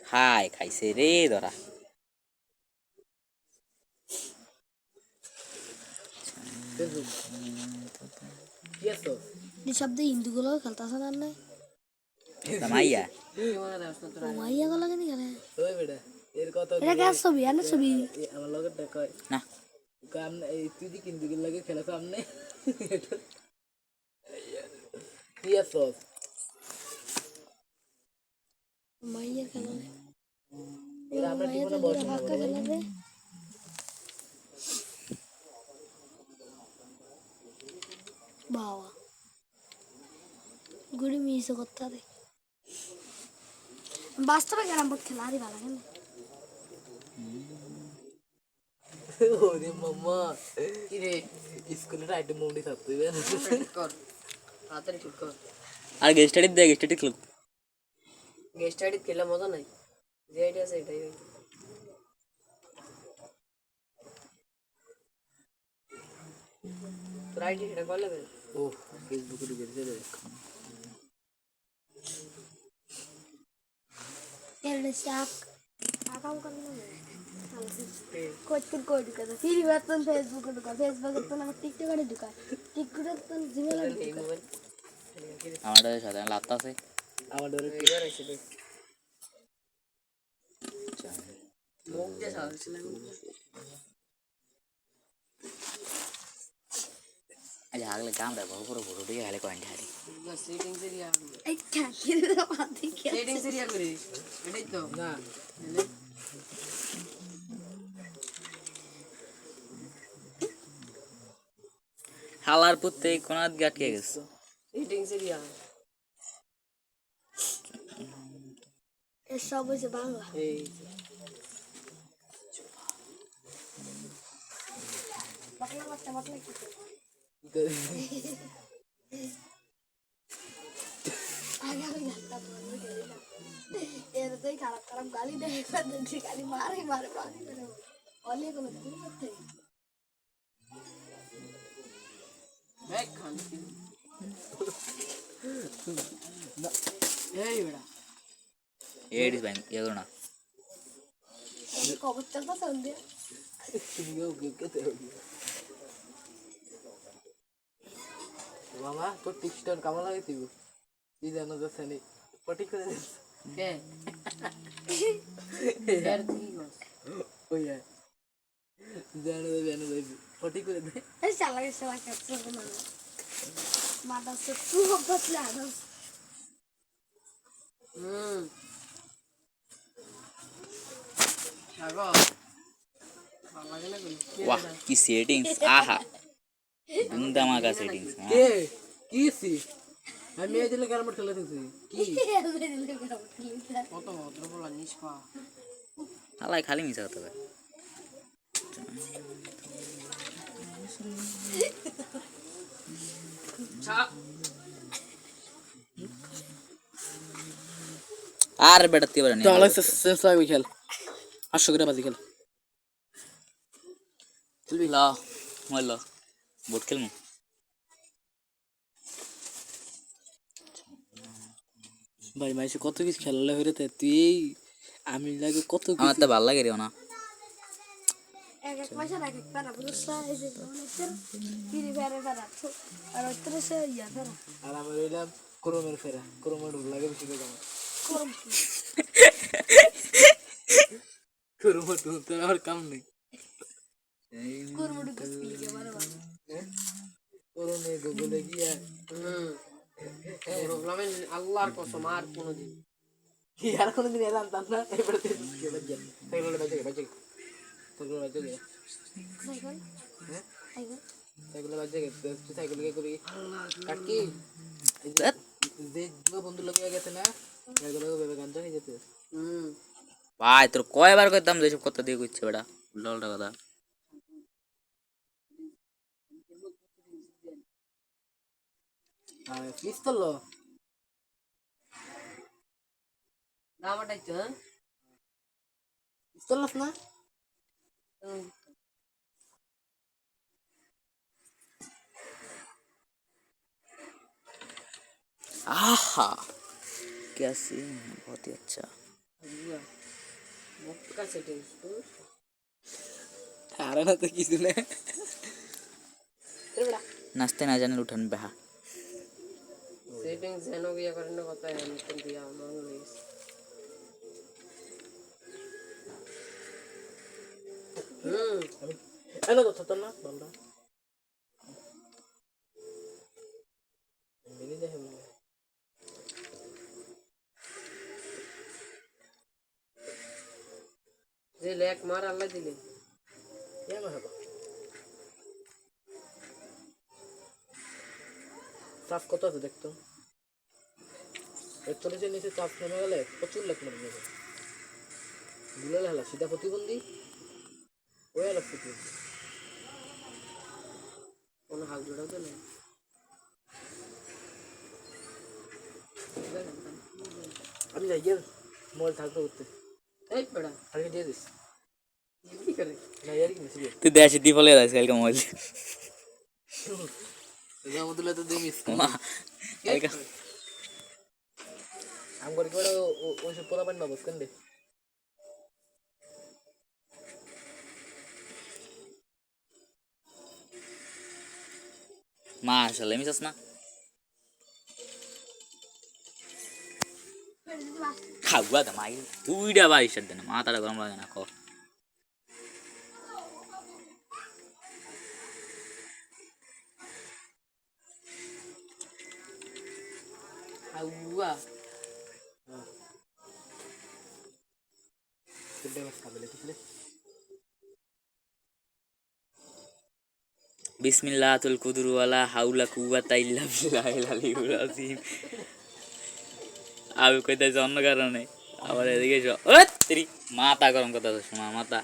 High খাইছে রে ধরা শব্দ হিন্দুগুলো খেলতেছে না না মাইয়া মাইয়া গুলো কেন খেলে এটা কার ছবি আনার ছবি না তুই যে কিন্তু লাগে খেলা সামনে মাইয়া খেলে আমরা মাইয়া টিমনে তো বসে ফাঁকা খেলে রে বাবা গুড়ি মিস করতে রে বাস্তবে ক্যারাম বোর্ড খেলা আরে ভালো খেলে ওরে মাম্মা কি রে স্কুলে রাইট মুন্ডি থাকতে কর তাড়াতাড়ি ঠিক কর আর গেস্ট আইডি দে গেস্ট আইডি খেল গেস্ট আইডি খেলা মজা নাই যে আইডি আছে এটাই রাইট এটা কল লেবে ও ফেসবুকে ঢুকে দিতে এর শাক আকাম করলে না কোই ঢুকা ফিরি বাতন ফেসবুকে ঢুকা ফেসবুকে তো না টিকটকে ঢুকা টিকটকে তো জিমেলে ঢুকা আমাদের সাথে লাত্তা আছে আমাদের ক্লিয়ার আছে দেখ মুখ দিয়ে সারছিল আজ আগলে কাম রে বহু পুরো পুরো দিয়ে খালি কয়েন ঢালি সেটিংস এরিয়া এই ঠাকির মাথি কে সেটিংস এরিয়া করে এটাই তো না হালার পুত্তে কোনাত গাটকে গেছে সেটিংস এরিয়া এসব হইছে বাংলা এই বাংলা বাংলা কি আগে আমি গানটা বন্ধ করে দিলাম এর তো খারাপ খারাপ গালি দেয় দেখছি গালি মারে মারে পানি করে অলি কোনো দিন করতে এক খান না এই বড়া এডিস ব্যাংক এগো না এই কবর চলতা সন্ধে তুমিও গেতে হবে বাবা তো টিকটক কেমন লাগে তুই কি জানো তো সানি পটি করে দে কে यार কি বস ওই জানো পটি করে দে এই শালা কাছে না মাথা সে তু বসলে আনো আগো ভালো লাগে না वाह की सेटिंग्स आहा धूमधमाका सेटिंग्स কে কি সি আমি এই দিলে গ্রামার খেলা দেখছি কি কত দ্রবলা নিষ্পা আলাই খালি মিছা কথা কয় আর বেটা তে বড় নি তাহলে শেষ লাগবে খেল 800 করে বাজি খেল চলবি লা মল বোট খেলমু ভাই মাইসে কত কিছু খেলালে হইরে তুই আমি লাগে কত আমার তো ভালো লাগে রে না এক এক মাসে এক এক পারা বুঝছা এই যে অনেকটা ফিরি ফেরে ফেরা আর ওত্তরে সে ইয়া ফেরা আর আমার হইলাম ক্রোমের ফেরা ক্রোমের ঢুক লাগে বেশি করে আমার ক্রোমের ঢুক তো আর কাম নেই কুরমুড়ু কুস্তি কে মারে মারে ক্রোমে গুগলে গিয়া প্রবলেম আল্লাহর কসম আর কোনদিন কি আর কোনদিন এলাম তা না এবারে কি বাজে সাইকেল বাজে সাইকেল হ্যাঁ সাইকেল সাইকেল বাজে সাইকেল কে করি কাকি যে দুটো বন্ধু লগে গেছে না এগুলো বেবে গান হয়ে যেতে ভাই তোর কয়বার কইতাম যে সব কথা দিয়ে কইছে বেটা উল্টা কথা পিস্তল রামাটাইতো পিস্তল না आहा क्या सीन है, बहुत ही अच्छा। मक्का सेटिंग्स तो আরে না তো কিছু না नाचते ना जाने उठन बहा सेटिंग्स है नो गया करने पता है निकल दिया मान ली আমি এলো তো তো না বলরা মিনি দেখে বলে যে লেক মার আল্লাহ দিলে ইয়া মারহাবা সাফ কত আছে দেখতো 41 এর নিচে চাপ নেমে গেলে প্রচুর লেক মারবে দুলাল হালা সিধা প্রতিবন্ধী ওই হালা প্রতিবন্ধী কোন হাল জোড়াও তো নেই আমি যাই গিয়ে মোবাইল থাকতে উঠতে এই বড়া আগে দিয়ে দিস কি করে না ইয়ার কি মেসেজ तू देश दी बोले था कल का मोबाइल যা মতলে তো দিই মিস कल का আম করে কি বড় ওই সব পোলা পান বাবস কেন দে माशाल्लाह मिसस ना खावा त माई दुईटा बारी सक्दैन मातालाई गरम लागेन को আউয়া কিডে মাস খাবে কিসলে बिस्मिल्लाहुल कुदुर वाला हाउला कुव्वाता इल्ला बिल्लाहिल अलियुल अजीम আমি কইতাছি অন্য কারণে আবার এদিকে তেরি মাথা গরম কথা শোনা মাথা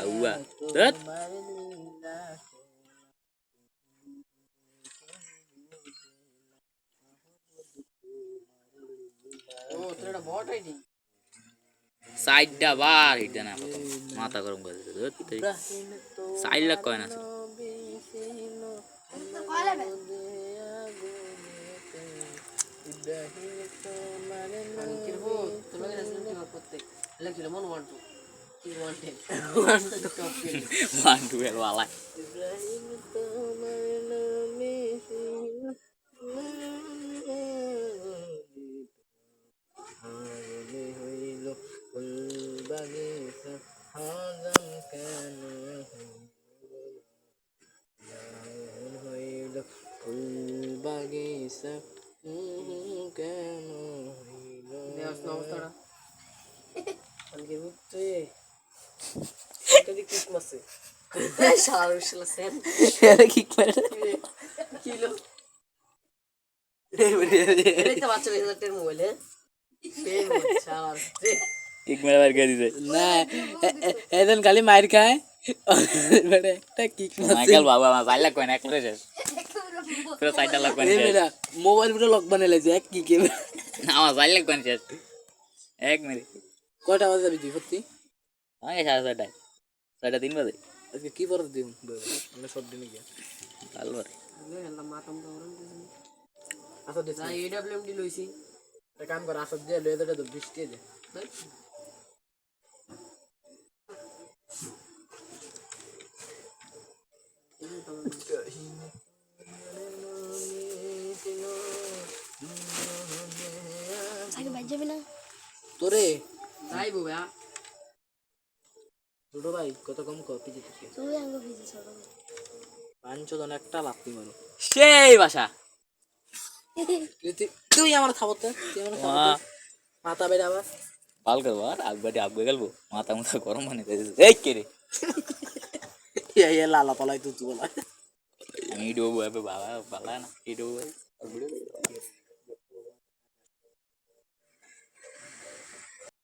আউয়া ধুৎ। ও তোরা বট আইডি সাইডটা বার হিট না প্রথম মাথা গরম করে দিতে ধুৎ তেরি সাইড লাগ কয় না ছিল। আনকির হো তোরা গেছিস কি করতে লাগছিল মন ওয়ান টু কি ওয়ান টেন টপ কিল ওয়ান টু এর वाला ইব্রাহিম তোমার নামে হারে হইল ফুল বাগিচা হাজাম কেন হইল ফুল বাগিচা কেন হইল দেওয়াস না অবস্থাটা আনকির বুঝতে এটা দি কিক মাসে শালা শালা সেন এটা কিক মারে কিলো রে রে এই তো বাচ্চা বেজারটের মোবাইল হ্যাঁ এই শালা एक मेरा बार कर दिसे না এদিন খালি মার খায় বড় একটা কিক মারছে মাইকেল বাবা আমার সাইড লাগ কয় না একলে শেষ পুরো সাইডটা লাগ কয় এ না মেরা মোবাইল পুরো লক বানাইলে যে এক কিকে আমার সাইড লাগ কয় শেষ এক মেরে কয়টা বাজে যাবি তুই সত্যি আমি 7:30 3:30 বাজে আজকে কি পড়া দিন মানে সব দিনে গিয়া ভালো রে আল্লাহ মাতাম তো ওরম দিছি আচ্ছা দেখ যা এডব্লিউএমডি লইছি একটা কাম কর আসা দিয়ে লয়ে দে তো বৃষ্টি দে সাইকে বাইর যাবি না তোরে তাই বুয়া ছোট ভাই কত কম কপি দিতে তুই আঙ্গ ভিজে ছোট পাঁচ জন একটা লাফি মারো সেই বাসা তুই আমার খাবতে তুই আমার খাবতে মাথা বেড়ে আবার ভাল করবো আর আগবাড়ি আগবে গেলবো মাথা মাথা গরম মানে এই কে রে ইয়া লালা পালাই তুই বলা আমি ডোবো বাবা বালা না এই ডোবো